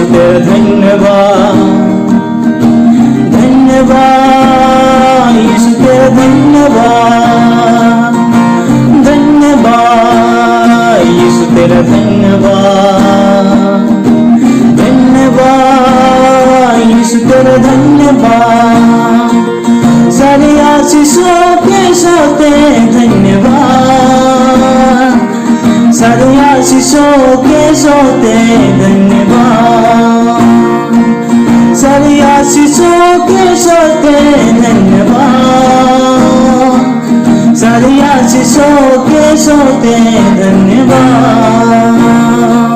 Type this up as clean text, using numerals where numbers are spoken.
यीशु तेरा धन्यवाद, धन्यवाद यीशु तेरा धन्यवाद, धन्यवाद यीशु तेरा धन्यवाद, धन्यवाद यीशु तेरा धन्यवाद। सारी आशीषों के सोते धन्यवाद, सारी आशीषों के सोते धन्यवाद, सारी आशीषों के सोते धन्यवाद, सारी आशीषों के सोते धन्यवाद।